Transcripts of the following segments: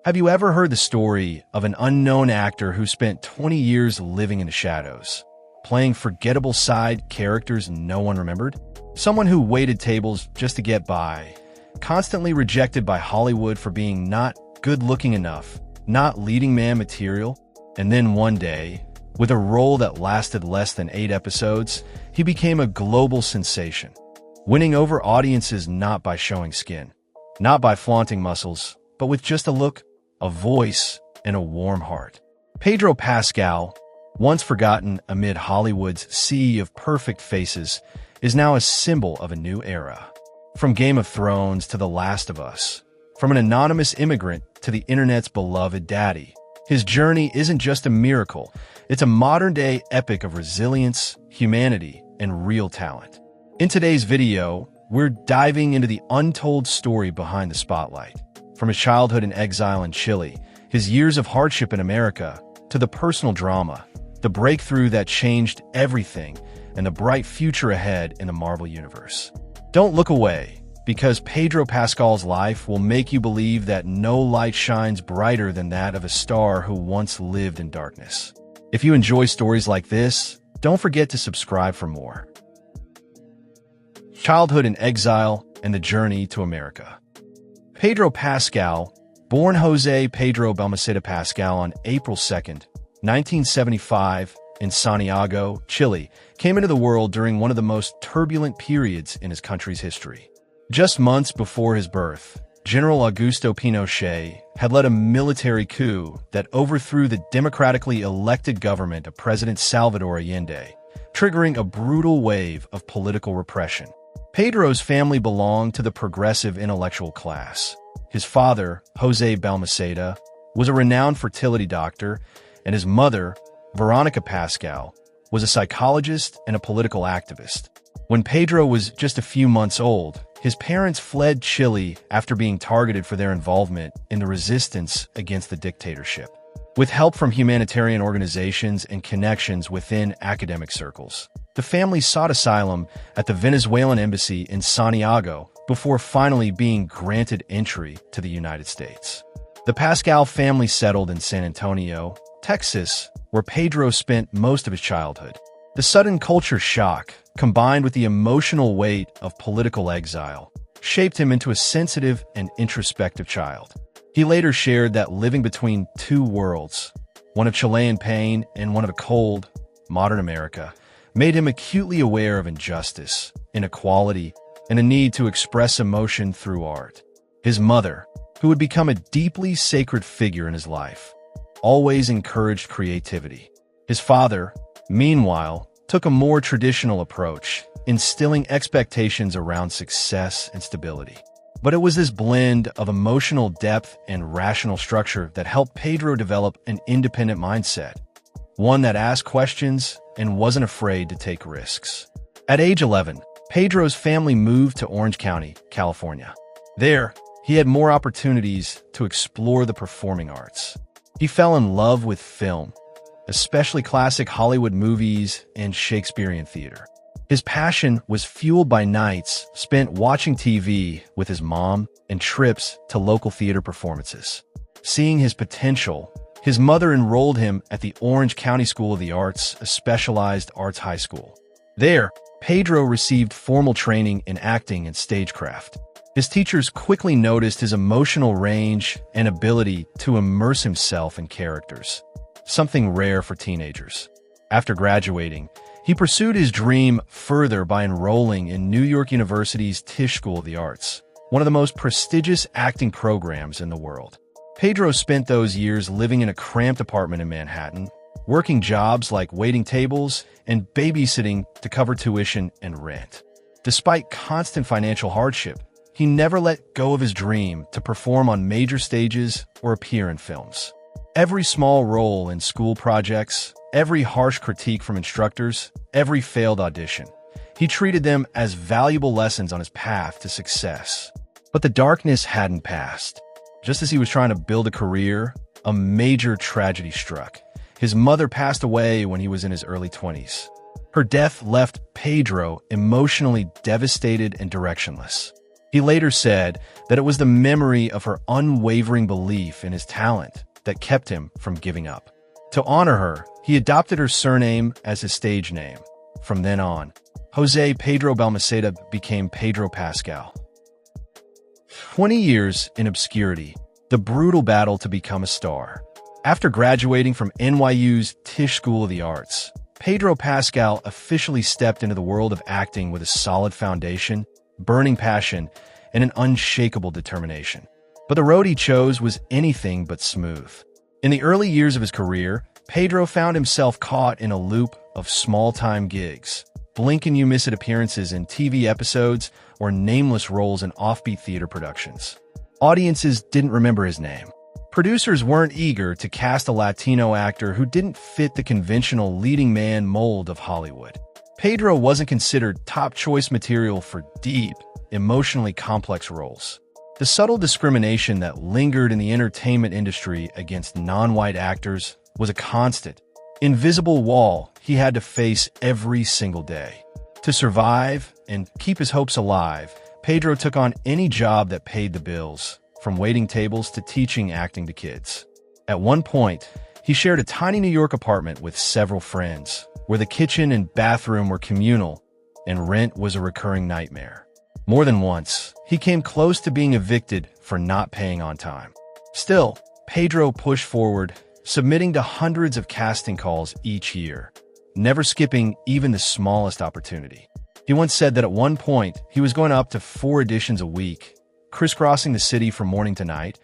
Have you ever heard the story of an unknown actor who spent 20 years living in the shadows, playing forgettable side characters no one remembered? Someone who waited tables just to get by, constantly rejected by Hollywood for being not good-looking enough, not leading man material, and then one day, with a role that lasted less than 8 episodes, he became a global sensation, winning over audiences not by showing skin, not by flaunting muscles, but with just a look, a voice, and a warm heart. Pedro Pascal, once forgotten amid Hollywood's sea of perfect faces, is now a symbol of a new era. From Game of Thrones to The Last of Us, from an anonymous immigrant to the internet's beloved daddy, his journey isn't just a miracle, it's a modern-day epic of resilience, humanity, and real talent. In today's video, we're diving into the untold story behind the spotlight. From his childhood in exile in Chile, his years of hardship in America, to the personal drama, the breakthrough that changed everything, and the bright future ahead in the Marvel Universe. Don't look away, because Pedro Pascal's life will make you believe that no light shines brighter than that of a star who once lived in darkness. If you enjoy stories like this, don't forget to subscribe for more. Childhood in exile and the journey to America. Pedro Pascal, born Jose Pedro Balmaceda Pascal on April 2, 1975, in Santiago, Chile, came into the world during one of the most turbulent periods in his country's history. Just months before his birth, General Augusto Pinochet had led a military coup that overthrew the democratically elected government of President Salvador Allende, triggering a brutal wave of political repression. Pedro's family belonged to the progressive intellectual class. His father, Jose Balmaceda, was a renowned fertility doctor, and his mother, Veronica Pascal, was a psychologist and a political activist. When Pedro was just a few months old, his parents fled Chile after being targeted for their involvement in the resistance against the dictatorship. With help from humanitarian organizations and connections within academic circles, the family sought asylum at the Venezuelan embassy in Santiago before finally being granted entry to the United States. The Pascal family settled in San Antonio, Texas, where Pedro spent most of his childhood. The sudden culture shock, combined with the emotional weight of political exile, shaped him into a sensitive and introspective child. He later shared that living between two worlds, one of Chilean pain and one of a cold, modern America, made him acutely aware of injustice, inequality, and a need to express emotion through art. His mother, who would become a deeply sacred figure in his life, always encouraged creativity. His father, meanwhile, took a more traditional approach, instilling expectations around success and stability. But it was this blend of emotional depth and rational structure that helped Pedro develop an independent mindset, one that asked questions and wasn't afraid to take risks. At age 11, Pedro's family moved to Orange County, California. There, he had more opportunities to explore the performing arts. He fell in love with film, especially classic Hollywood movies and Shakespearean theater. His passion was fueled by nights spent watching TV with his mom and trips to local theater performances. Seeing his potential, his mother enrolled him at the Orange County School of the Arts, a specialized arts high school. There, Pedro received formal training in acting and stagecraft. His teachers quickly noticed his emotional range and ability to immerse himself in characters, something rare for teenagers. After graduating, he pursued his dream further by enrolling in New York University's Tisch School of the Arts, one of the most prestigious acting programs in the world. Pedro spent those years living in a cramped apartment in Manhattan, working jobs like waiting tables and babysitting to cover tuition and rent. Despite constant financial hardship, he never let go of his dream to perform on major stages or appear in films. Every small role in school projects, every harsh critique from instructors, every failed audition, he treated them as valuable lessons on his path to success. But the darkness hadn't passed. Just as he was trying to build a career, a major tragedy struck. His mother passed away when he was in his early 20s. Her death left Pedro emotionally devastated and directionless. He later said that it was the memory of her unwavering belief in his talent that kept him from giving up. To honor her, he adopted her surname as his stage name. From then on, Jose Pedro Balmaceda became Pedro Pascal. 20 years in obscurity, the brutal battle to become a star. After graduating from NYU's Tisch School of the Arts, Pedro Pascal officially stepped into the world of acting with a solid foundation, burning passion, and an unshakable determination. But the road he chose was anything but smooth. In the early years of his career, Pedro found himself caught in a loop of small-time gigs, blink-and-you-miss-it appearances in TV episodes, or nameless roles in offbeat theater productions. Audiences didn't remember his name. Producers weren't eager to cast a Latino actor who didn't fit the conventional leading man mold of Hollywood. Pedro wasn't considered top-choice material for deep, emotionally complex roles. The subtle discrimination that lingered in the entertainment industry against non-white actors was a constant, invisible wall he had to face every single day. To survive and keep his hopes alive, Pedro took on any job that paid the bills, from waiting tables to teaching acting to kids. At one point, he shared a tiny New York apartment with several friends, where the kitchen and bathroom were communal and rent was a recurring nightmare. More than once, he came close to being evicted for not paying on time. Still, Pedro pushed forward, submitting to hundreds of casting calls each year, never skipping even the smallest opportunity. He once said that at one point, he was going up to 4 auditions a week, crisscrossing the city from morning to night,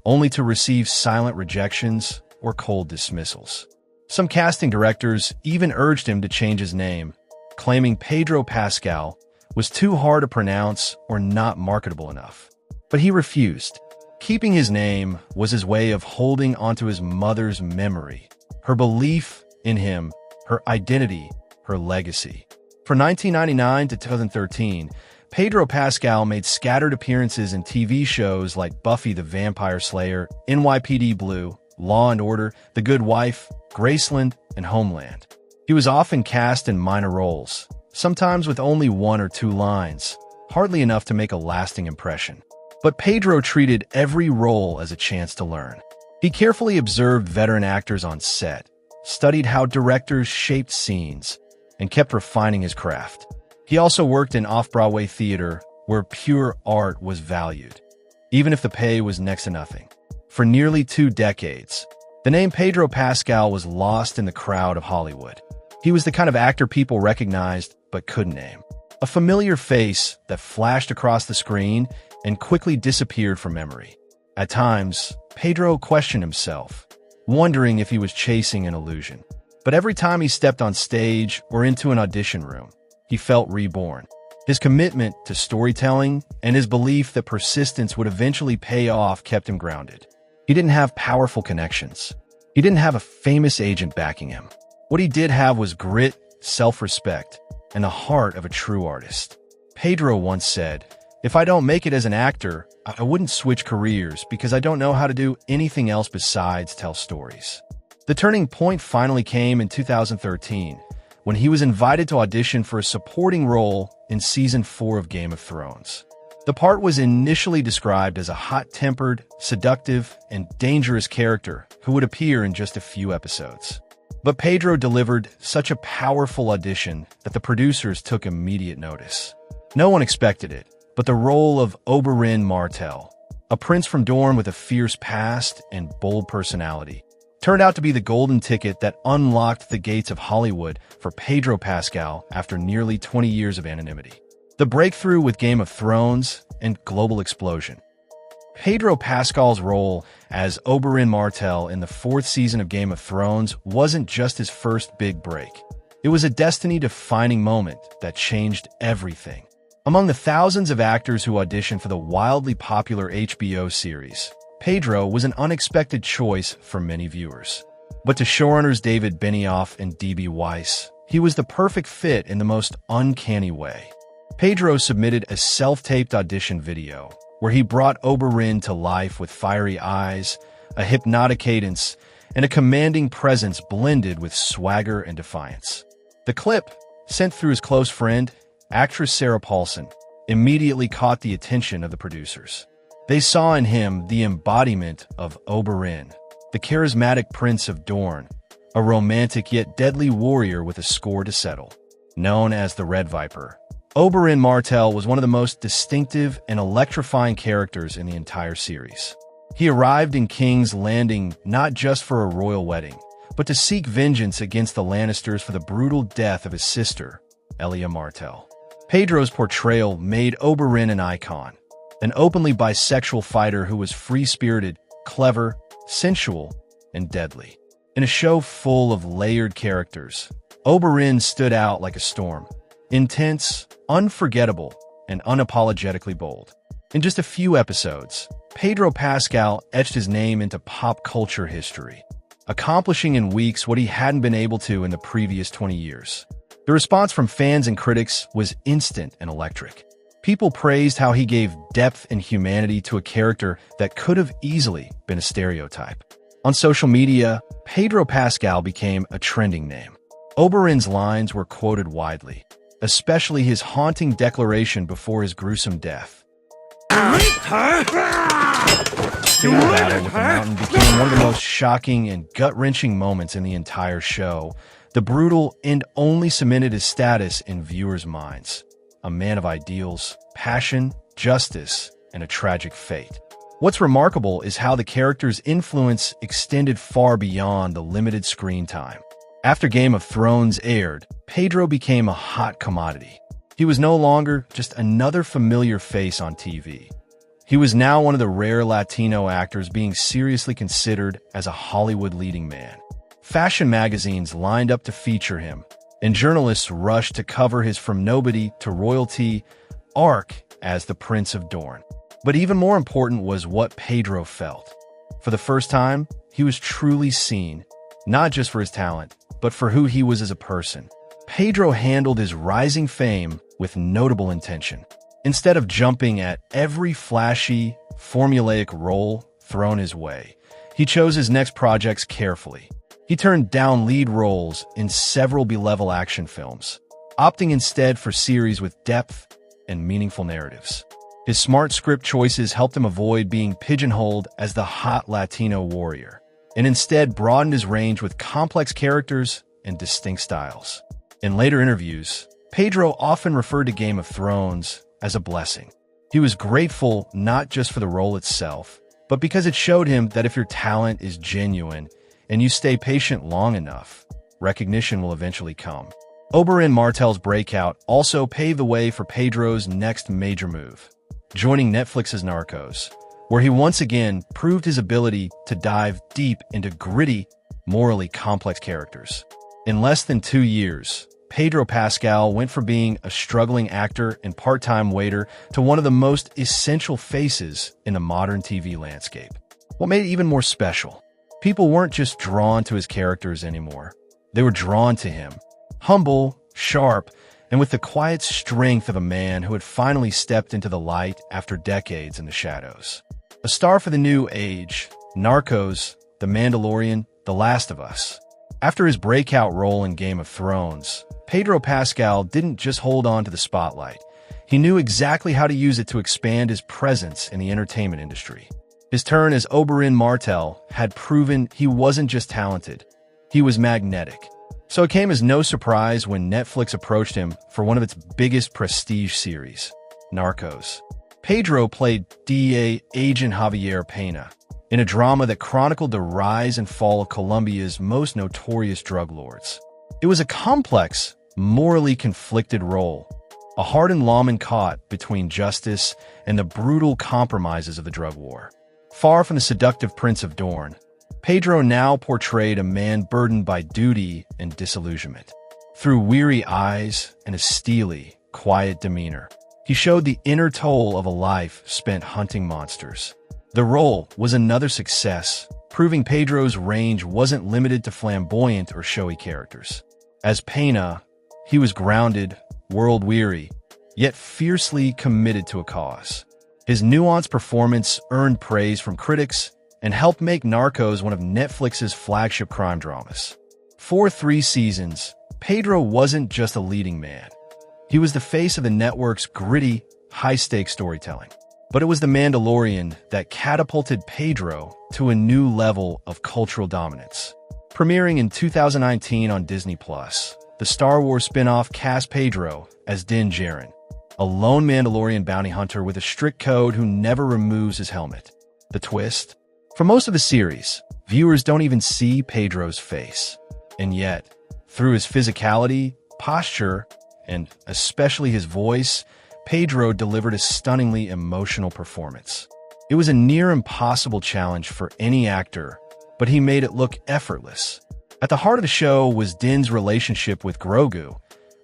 only to receive silent rejections or cold dismissals. Some casting directors even urged him to change his name, claiming Pedro Pascal was too hard to pronounce or not marketable enough. But he refused. Keeping his name was his way of holding onto his mother's memory, her belief in him, her identity, her legacy. From 1999 to 2013, Pedro Pascal made scattered appearances in TV shows like Buffy the Vampire Slayer, NYPD Blue, Law and Order, The Good Wife, Graceland, and Homeland. He was often cast in minor roles, sometimes with only 1 or 2 lines, hardly enough to make a lasting impression. But Pedro treated every role as a chance to learn. He carefully observed veteran actors on set, studied how directors shaped scenes, and kept refining his craft. He also worked in off-Broadway theater, where pure art was valued, even if the pay was next to nothing. For nearly 2 decades, the name Pedro Pascal was lost in the crowd of Hollywood. He was the kind of actor people recognized but couldn't name. A familiar face that flashed across the screen and quickly disappeared from memory. At times, Pedro questioned himself, wondering if he was chasing an illusion. But every time he stepped on stage or into an audition room, he felt reborn. His commitment to storytelling and his belief that persistence would eventually pay off kept him grounded. He didn't have powerful connections. He didn't have a famous agent backing him. What he did have was grit, self-respect, and the heart of a true artist. Pedro once said, "If I don't make it as an actor, I wouldn't switch careers because I don't know how to do anything else besides tell stories." The turning point finally came in 2013, when he was invited to audition for a supporting role in Season 4 of Game of Thrones. The part was initially described as a hot-tempered, seductive, and dangerous character who would appear in just a few episodes. But Pedro delivered such a powerful audition that the producers took immediate notice. No one expected it, but the role of Oberyn Martell, a prince from Dorne with a fierce past and bold personality, turned out to be the golden ticket that unlocked the gates of Hollywood for Pedro Pascal after nearly 20 years of anonymity. The breakthrough with Game of Thrones and global explosion. Pedro Pascal's role as Oberyn Martell in the 4th season of Game of Thrones wasn't just his first big break. It was a destiny-defining moment that changed everything. Among the thousands of actors who auditioned for the wildly popular HBO series, Pedro was an unexpected choice for many viewers. But to showrunners David Benioff and D.B. Weiss, he was the perfect fit in the most uncanny way. Pedro submitted a self-taped audition video where he brought Oberyn to life with fiery eyes, a hypnotic cadence, and a commanding presence blended with swagger and defiance. The clip, sent through his close friend, actress Sarah Paulson, immediately caught the attention of the producers. They saw in him the embodiment of Oberyn, the charismatic Prince of Dorne, a romantic yet deadly warrior with a score to settle. Known as the Red Viper, Oberyn Martell was one of the most distinctive and electrifying characters in the entire series. He arrived in King's Landing not just for a royal wedding, but to seek vengeance against the Lannisters for the brutal death of his sister, Elia Martell. Pedro's portrayal made Oberyn an icon, an openly bisexual fighter who was free-spirited, clever, sensual, and deadly. In a show full of layered characters, Oberyn stood out like a storm, intense, unforgettable, and unapologetically bold. In just a few episodes, Pedro Pascal etched his name into pop culture history, accomplishing in weeks what he hadn't been able to in the previous 20 years. The response from fans and critics was instant and electric. People praised how he gave depth and humanity to a character that could have easily been a stereotype. On social media, Pedro Pascal became a trending name. Oberyn's lines were quoted widely, especially his haunting declaration before his gruesome death. The fatal battle with the mountain became one of the most shocking and gut-wrenching moments in the entire show. The brutal end only cemented his status in viewers' minds. A man of ideals, passion, justice, and a tragic fate. What's remarkable is how the character's influence extended far beyond the limited screen time. After Game of Thrones aired, Pedro became a hot commodity. He was no longer just another familiar face on TV. He was now one of the rare Latino actors being seriously considered as a Hollywood leading man. Fashion magazines lined up to feature him, and journalists rushed to cover his from nobody to royalty arc as the Prince of Dorne. But even more important was what Pedro felt. For the first time, he was truly seen, not just for his talent, but for who he was as a person. Pedro handled his rising fame with notable intention. Instead of jumping at every flashy, formulaic role thrown his way, he chose his next projects carefully. He turned down lead roles in several B-level action films, opting instead for series with depth and meaningful narratives. His smart script choices helped him avoid being pigeonholed as the hot Latino warrior, and instead broadened his range with complex characters and distinct styles. In later interviews, Pedro often referred to Game of Thrones as a blessing. He was grateful not just for the role itself, but because it showed him that if your talent is genuine and you stay patient long enough, recognition will eventually come. Oberyn Martell's breakout also paved the way for Pedro's next major move, joining Netflix's Narcos, where he once again proved his ability to dive deep into gritty, morally complex characters. In less than 2 years, Pedro Pascal went from being a struggling actor and part-time waiter to one of the most essential faces in the modern TV landscape. What made it even more special? People weren't just drawn to his characters anymore. They were drawn to him. Humble, sharp, and with the quiet strength of a man who had finally stepped into the light after decades in the shadows. A star for the new age, Narcos, The Mandalorian, The Last of Us. After his breakout role in Game of Thrones, Pedro Pascal didn't just hold on to the spotlight. He knew exactly how to use it to expand his presence in the entertainment industry. His turn as Oberyn Martell had proven he wasn't just talented, he was magnetic. So it came as no surprise when Netflix approached him for one of its biggest prestige series, Narcos. Pedro played DEA agent Javier Pena in a drama that chronicled the rise and fall of Colombia's most notorious drug lords. It was a complex, morally conflicted role, a hardened lawman caught between justice and the brutal compromises of the drug war. Far from the seductive Prince of Dorne, Pedro now portrayed a man burdened by duty and disillusionment. Through weary eyes and a steely, quiet demeanor, he showed the inner toll of a life spent hunting monsters. The role was another success, proving Pedro's range wasn't limited to flamboyant or showy characters. As Pena, he was grounded, world-weary, yet fiercely committed to a cause. His nuanced performance earned praise from critics and helped make Narcos one of Netflix's flagship crime dramas. For 3 seasons, Pedro wasn't just a leading man. He was the face of the network's gritty, high-stakes storytelling. But it was The Mandalorian that catapulted Pedro to a new level of cultural dominance. Premiering in 2019 on Disney+, the Star Wars spin-off cast Pedro as Din Djarin, a lone Mandalorian bounty hunter with a strict code who never removes his helmet. The twist? For most of the series, viewers don't even see Pedro's face. And yet, through his physicality, posture, and especially his voice, Pedro delivered a stunningly emotional performance. It was a near impossible challenge for any actor, but he made it look effortless. At the heart of the show was Din's relationship with Grogu,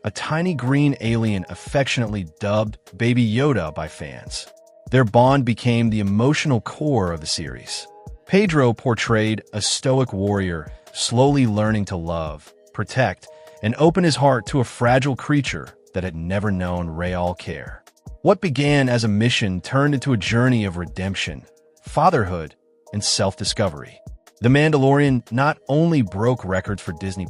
a tiny green alien affectionately dubbed Baby Yoda by fans. Their bond became the emotional core of the series. Pedro portrayed a stoic warrior slowly learning to love, protect, and open his heart to a fragile creature that had never known real care. What began as a mission turned into a journey of redemption, fatherhood, and self-discovery. The Mandalorian not only broke records for Disney+,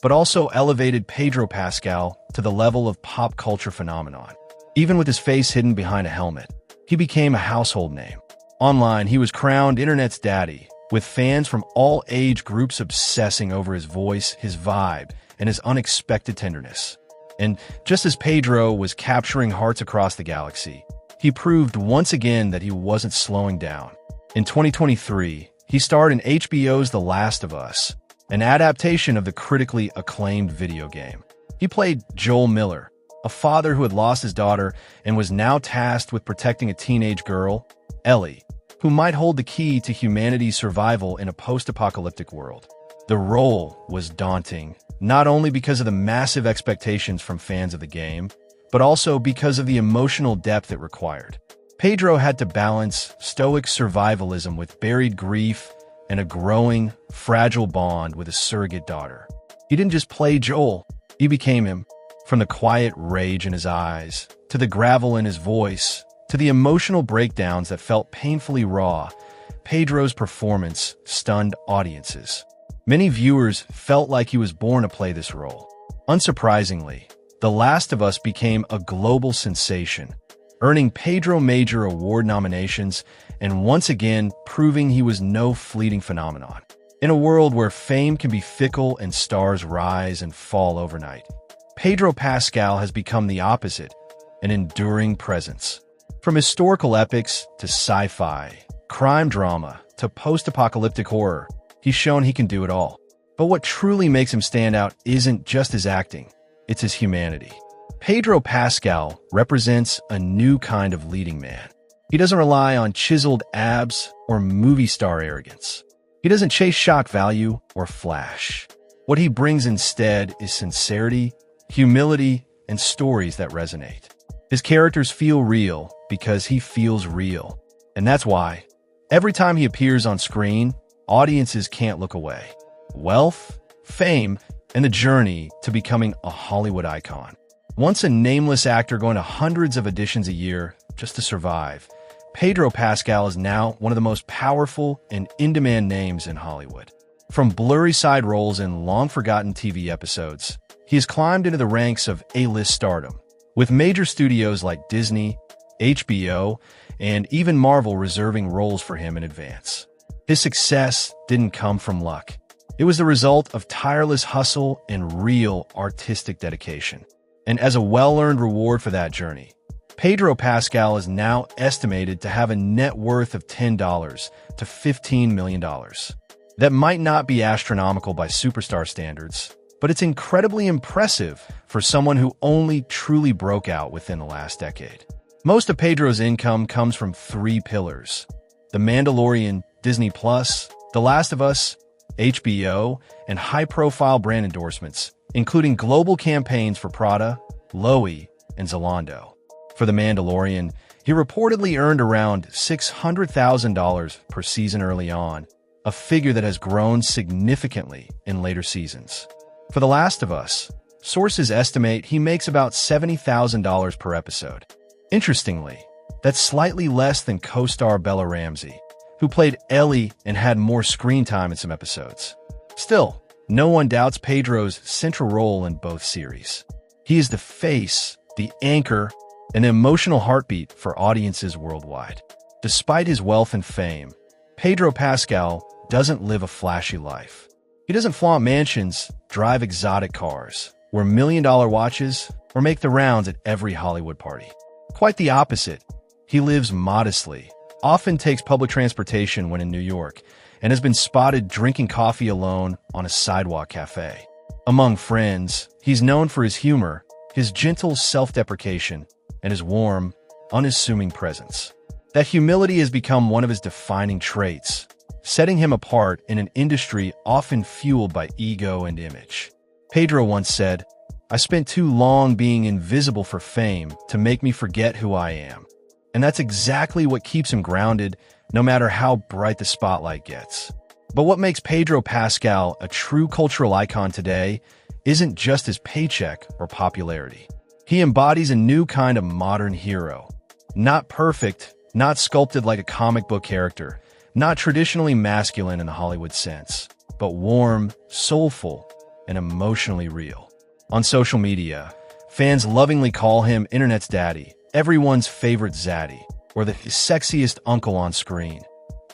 but also elevated Pedro Pascal to the level of pop culture phenomenon. Even with his face hidden behind a helmet, he became a household name. Online, he was crowned Internet's daddy, with fans from all age groups obsessing over his voice, his vibe, and his unexpected tenderness. And just as Pedro was capturing hearts across the galaxy, he proved once again that he wasn't slowing down. In 2023, he starred in HBO's The Last of Us, an adaptation of the critically acclaimed video game. He played Joel Miller, a father who had lost his daughter and was now tasked with protecting a teenage girl, Ellie, who might hold the key to humanity's survival in a post-apocalyptic world. The role was daunting, not only because of the massive expectations from fans of the game, but also because of the emotional depth it required. Pedro had to balance stoic survivalism with buried grief and a growing, fragile bond with a surrogate daughter. He didn't just play Joel, he became him. From the quiet rage in his eyes, to the gravel in his voice, to the emotional breakdowns that felt painfully raw, Pedro's performance stunned audiences. Many viewers felt like he was born to play this role. Unsurprisingly, The Last of Us became a global sensation, earning Pedro major award nominations and once again proving he was no fleeting phenomenon. In a world where fame can be fickle and stars rise and fall overnight, Pedro Pascal has become the opposite, an enduring presence. From historical epics to sci-fi, crime drama to post-apocalyptic horror, he's shown he can do it all. But what truly makes him stand out isn't just his acting, it's his humanity. Pedro Pascal represents a new kind of leading man. He doesn't rely on chiseled abs or movie star arrogance. He doesn't chase shock value or flash. What he brings instead is sincerity, humility, and stories that resonate. His characters feel real because he feels real. And that's why, every time he appears on screen, audiences can't look away. Wealth, fame, and the journey to becoming a Hollywood icon. Once a nameless actor going to hundreds of auditions a year just to survive, Pedro Pascal is now one of the most powerful and in-demand names in Hollywood. From blurry side roles in long-forgotten TV episodes, he has climbed into the ranks of A-list stardom, with major studios like Disney, HBO, and even Marvel reserving roles for him in advance. His success didn't come from luck. It was the result of tireless hustle and real artistic dedication. And as a well-earned reward for that journey, Pedro Pascal is now estimated to have a net worth of $10 to $15 million. That might not be astronomical by superstar standards, but it's incredibly impressive for someone who only truly broke out within the last decade. Most of Pedro's income comes from three pillars: The Mandalorian, Disney+, The Last of Us, HBO, and high-profile brand endorsements, including global campaigns for Prada, Loewe, and Zalando. For The Mandalorian, he reportedly earned around $600,000 per season early on, a figure that has grown significantly in later seasons. For The Last of Us, sources estimate he makes about $70,000 per episode. Interestingly, that's slightly less than co-star Bella Ramsey, who played Ellie and had more screen time in some episodes. Still, no one doubts Pedro's central role in both series. He is the face, the anchor, an emotional heartbeat for audiences worldwide. Despite his wealth and fame, Pedro Pascal doesn't live a flashy life. He doesn't flaunt mansions, drive exotic cars, wear million-dollar watches, or make the rounds at every Hollywood party. Quite the opposite. He lives modestly, often takes public transportation when in New York, and has been spotted drinking coffee alone on a sidewalk cafe. Among friends, he's known for his humor, his gentle self-deprecation, and his warm, unassuming presence. That humility has become one of his defining traits, setting him apart in an industry often fueled by ego and image. Pedro once said, "I spent too long being invisible for fame to make me forget who I am." And that's exactly what keeps him grounded, no matter how bright the spotlight gets. But what makes Pedro Pascal a true cultural icon today isn't just his paycheck or popularity. He embodies a new kind of modern hero. Not perfect, not sculpted like a comic book character, not traditionally masculine in the Hollywood sense, but warm, soulful, and emotionally real. On social media, fans lovingly call him Internet's daddy, everyone's favorite zaddy, or the sexiest uncle on screen.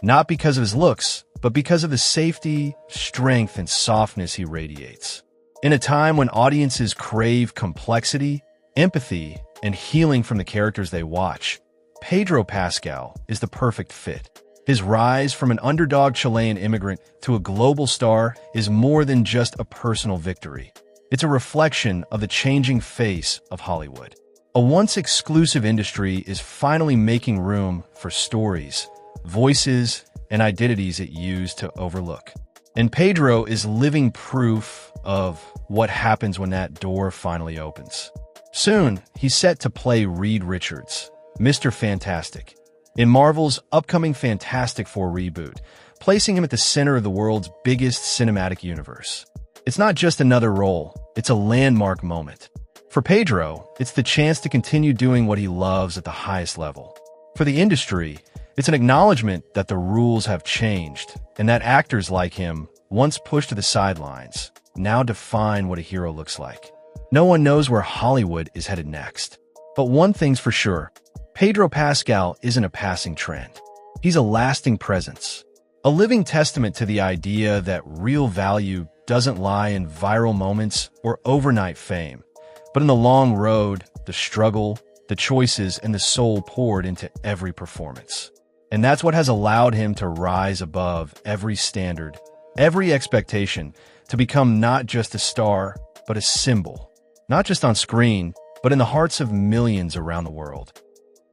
Not because of his looks, but because of the safety, strength, and softness he radiates. In a time when audiences crave complexity, empathy, and healing from the characters they watch, Pedro Pascal is the perfect fit. His rise from an underdog Chilean immigrant to a global star is more than just a personal victory. It's a reflection of the changing face of Hollywood. A once exclusive industry is finally making room for stories, voices, and identities it used to overlook. And Pedro is living proof of what happens when that door finally opens. Soon, he's set to play Reed Richards, Mr. Fantastic, in Marvel's upcoming Fantastic Four reboot, placing him at the center of the world's biggest cinematic universe. It's not just another role, it's a landmark moment. For Pedro, it's the chance to continue doing what he loves at the highest level. For the industry, it's an acknowledgement that the rules have changed, and that actors like him, once pushed to the sidelines, now define what a hero looks like. No one knows where Hollywood is headed next. But one thing's for sure, Pedro Pascal isn't a passing trend. He's a lasting presence, a living testament to the idea that real value doesn't lie in viral moments or overnight fame, but in the long road, the struggle, the choices, and the soul poured into every performance. And that's what has allowed him to rise above every standard, every expectation, to become not just a star, but a symbol, not just on screen, but in the hearts of millions around the world.